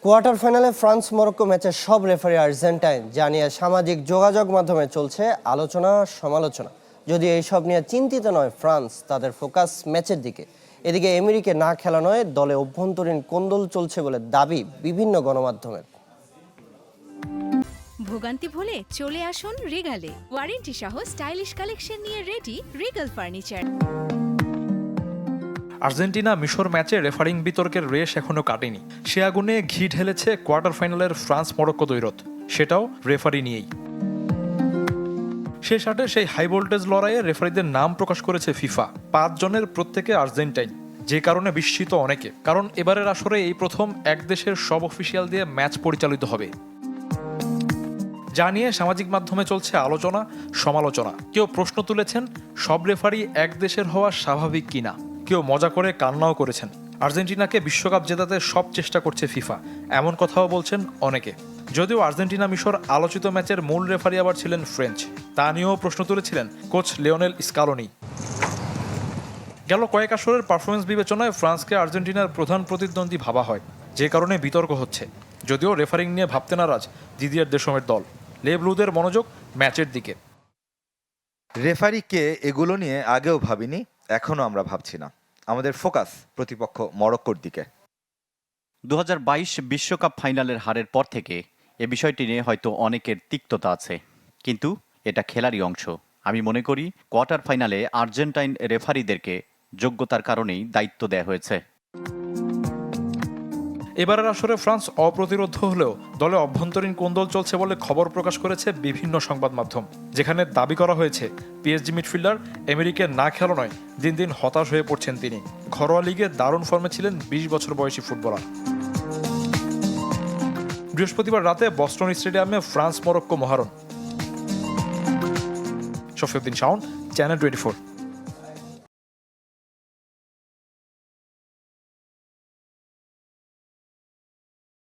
Quarter ফাইনালে France Morocco ম্যাচের সব রেফারি আর্জেন্টাইন, জানিয়ে সামাজিক যোগাযোগ মাধ্যমে চলছে আলোচনা সমালোচনা। যদি এইসব নিয়ে চিন্তিত নয় ফ্রান্স, তাদের ফোকাস ম্যাচের দিকে। এদিকে এমেরিকে না খেলা নয়, দলে অভ্যন্তরীণ কোন্দল চলছে বলে দাবি বিভিন্ন গণমাধ্যমের। ভোগান্তি ভুলে চলে আসুন রিগালে, ওয়ারেন্টি সহ স্টাইলিশ কালেকশন নিয়ে রেডি রিগাল ফার্নিচার। আর্জেন্টিনা মিশর ম্যাচে রেফারিং বিতর্কের রেশ এখনো কাটেনি। সে আগুনে ঘি ঢেলেছে কোয়ার্টার ফাইনালের ফ্রান্স মরক্কো দ্বৈরথ, সেটাও রেফারি নিয়েই। শেষ আটে সেই হাই ভোল্টেজ লড়াইয়ে রেফারিদের নাম প্রকাশ করেছে ফিফা। 5 জনের প্রত্যেকে আর্জেন্টাইন, যে কারণে বিস্মিত অনেকে। কারণ এবারের আসরে এই প্রথম এক দেশের সব অফিসিয়াল দিয়ে ম্যাচ পরিচালিত হবে। যা নিয়ে সামাজিক মাধ্যমে চলছে আলোচনা সমালোচনা। কেউ প্রশ্ন তুলেছেন সব রেফারি এক দেশের হওয়া স্বাভাবিক কিনা, কেউ মজা করে কান্নাও করেছেন। আর্জেন্টিনাকে বিশ্বকাপ জেতাতে সব চেষ্টা করছে ফিফা, এমন কথাও বলছেন অনেকে। যদিও আর্জেন্টিনা মিশর আলোচিত ম্যাচের মূল রেফারি আবার ছিলেন ফ্রেঞ্চ, তা নিয়েও প্রশ্ন তুলেছিলেন কোচ লিওনেল স্কালোনি। গেল কয়েক আসরের পারফরমেন্স বিবেচনায় ফ্রান্সকে আর্জেন্টিনার প্রধান প্রতিদ্বন্দ্বী ভাবা হয়, যে কারণে বিতর্ক হচ্ছে। যদিও রেফারিং নিয়ে ভাবতে নারাজ দিদিয়ার দেশমের দল। লে ব্লুদের মনোযোগ ম্যাচের দিকে। রেফারি কে এগুলো নিয়ে আগেও ভাবিনি, এখনো আমরা ভাবছি না। আমাদের ফোকাস প্রতিপক্ষ মরক্কোর দিকে। 2022 বিশ্বকাপ ফাইনালের হারের পর থেকে এ বিষয়টি নিয়ে হয়তো অনেকের তিক্ততা আছে, কিন্তু এটা খেলারই অংশ। আমি মনে করি কোয়ার্টার ফাইনালে আর্জেন্টাইন রেফারিদেরকে যোগ্যতার কারণেই দায়িত্ব দেয়া হয়েছে। এবারের আসরে ফ্রান্স অপ্রতিরোধ্য হলেও দলে অভ্যন্তরীণ কোন্দল চলছে বলে খবর প্রকাশ করেছে বিভিন্ন সংবাদ মাধ্যম, যেখানে দাবি করা হয়েছে পিএসজি মিডফিল্ডার এমেরিকে না খেলা নয়, দিন দিন হতাশ হয়ে পড়ছেন তিনি। ঘরোয়া লিগে দারুণ ফর্মে ছিলেন 20 বছর বয়সী ফুটবলার। বৃহস্পতিবার রাতে বস্টন স্টেডিয়ামে ফ্রান্স মরক্কো মহারণ। শফিউদ্দিন শাওন, চ্যানেল 24।